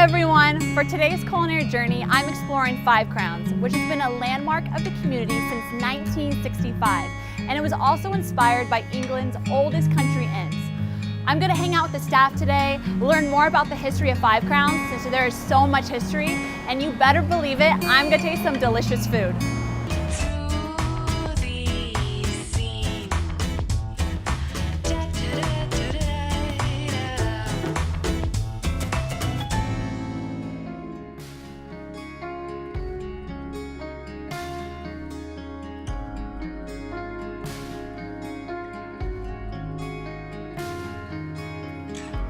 everyone! For today's culinary journey, I'm exploring Five Crowns, which has been a landmark of the community since 1965, and it was also inspired by England's oldest country inns. I'm going to hang out with the staff today, learn more about the history of Five Crowns, since there is so much history, and you better believe it, I'm going to taste some delicious food.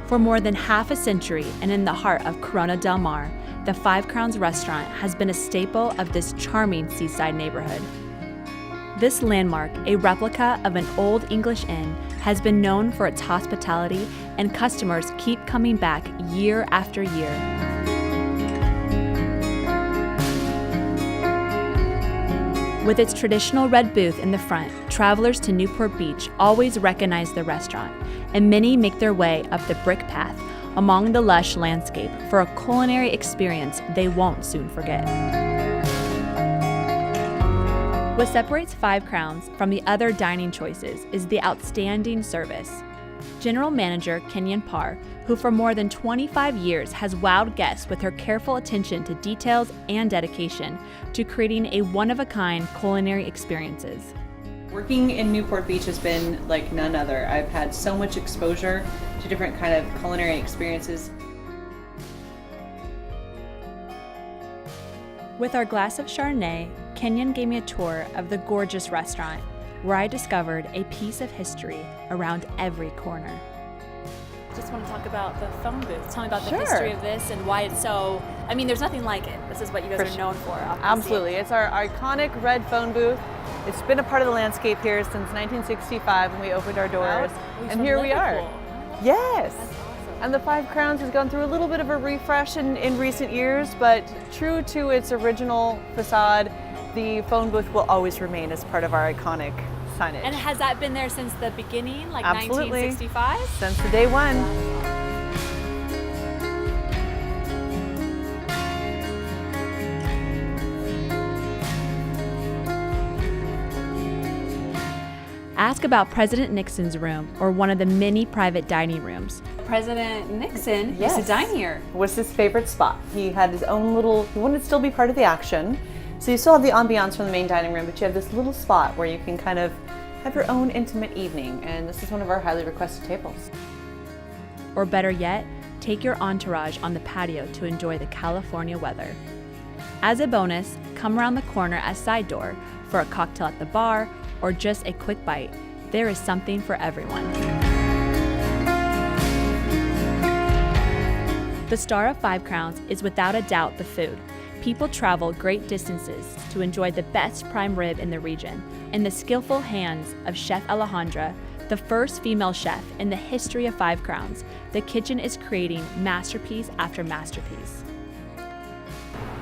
For more than half a century and in the heart of Corona del Mar, the Five Crowns restaurant has been a staple of this charming seaside neighborhood. This landmark, a replica of an old English inn, has been known for its hospitality, and customers keep coming back year after year. With its traditional red booth in the front, travelers to Newport Beach always recognize the restaurant, and many make their way up the brick path among the lush landscape for a culinary experience they won't soon forget. What separates Five Crowns from the other dining choices is the outstanding service. General Manager Kenyon Parr, who for more than 25 years has wowed guests with her careful attention to details and dedication to creating a one-of-a-kind culinary experiences. Working in Newport Beach has been like none other. I've had so much exposure to different kind of culinary experiences. With our glass of Chardonnay, Kenyon gave me a tour of the gorgeous restaurant, where I discovered a piece of history around every corner. I just want to talk about the phone booth. Tell me about the history of this and why it's so, I mean, there's nothing like it. This is what you guys are known for, obviously. Absolutely. It's our iconic red phone booth. It's been a part of the landscape here since 1965 when we opened our doors. And here we are. Yes. That's awesome. And the Five Crowns has gone through a little bit of a refresh in recent years, but true to its original facade, the phone booth will always remain as part of our iconic signage. And has that been there since the beginning, like Absolutely. 1965? Since the day one. Ask about President Nixon's room or one of the many private dining rooms. President Nixon used to dine here. Was his favorite spot. He had his own little, he wanted to still be part of the action. So you still have the ambiance from the main dining room, but you have this little spot where you can kind of have your own intimate evening, and this is one of our highly requested tables. Or better yet, take your entourage on the patio to enjoy the California weather. As a bonus, come around the corner as side door for a cocktail at the bar or just a quick bite. There is something for everyone. The star of Five Crowns is without a doubt the food. People travel great distances to enjoy the best prime rib in the region. In the skillful hands of Chef Alejandra, the first female chef in the history of Five Crowns, the kitchen is creating masterpiece after masterpiece.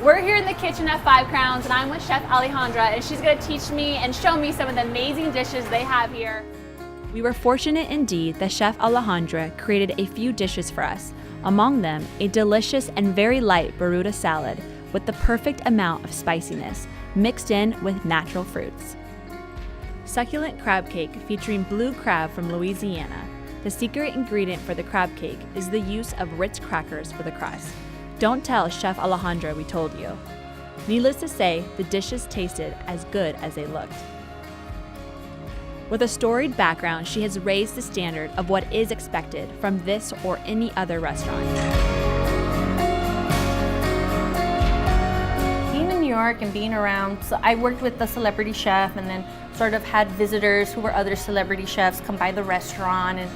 We're here in the kitchen at Five Crowns, and I'm with Chef Alejandra, and she's going to teach me and show me some of the amazing dishes they have here. We were fortunate indeed that Chef Alejandra created a few dishes for us, among them a delicious and very light burrata salad with the perfect amount of spiciness, mixed in with natural fruits. Succulent crab cake featuring blue crab from Louisiana. The secret ingredient for the crab cake is the use of Ritz crackers for the crust. Don't tell Chef Alejandra we told you. Needless to say, the dishes tasted as good as they looked. With a storied background, she has raised the standard of what is expected from this or any other restaurant. Being in New York and being around, so I worked with the celebrity chef and then sort of had visitors who were other celebrity chefs come by the restaurant and,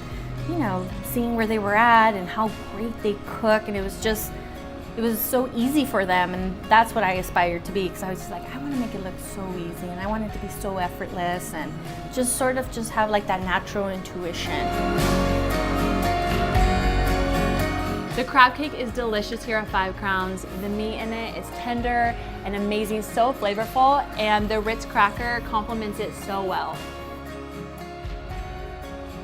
you know, seeing where they were at and how great they cook, and it was so easy for them, and that's what I aspired to be, because I was just like, I want to make it look so easy, and I want it to be so effortless, and just sort of just have like that natural intuition. The crab cake is delicious here at Five Crowns. The meat in it is tender and amazing, so flavorful, and the Ritz cracker complements it so well.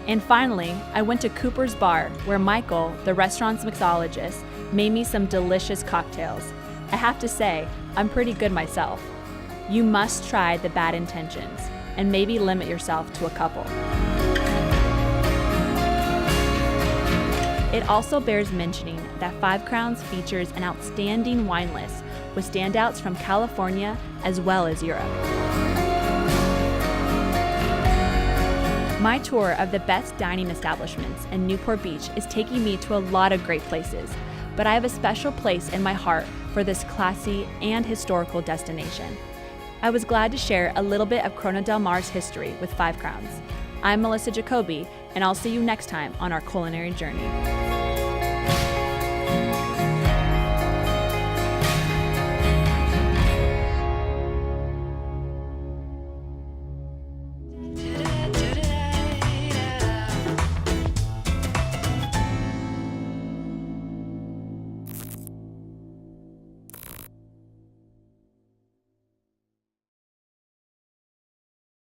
And finally, I went to Cooper's Bar, where Michael, the restaurant's mixologist, made me some delicious cocktails. I have to say, I'm pretty good myself. You must try the Bad Intentions and maybe limit yourself to a couple. It also bears mentioning that Five Crowns features an outstanding wine list with standouts from California as well as Europe. My tour of the best dining establishments in Newport Beach is taking me to a lot of great places, but I have a special place in my heart for this classy and historical destination. I was glad to share a little bit of Corona del Mar's history with Five Crowns. I'm Melissa Jacoby, and I'll see you next time on our culinary journey.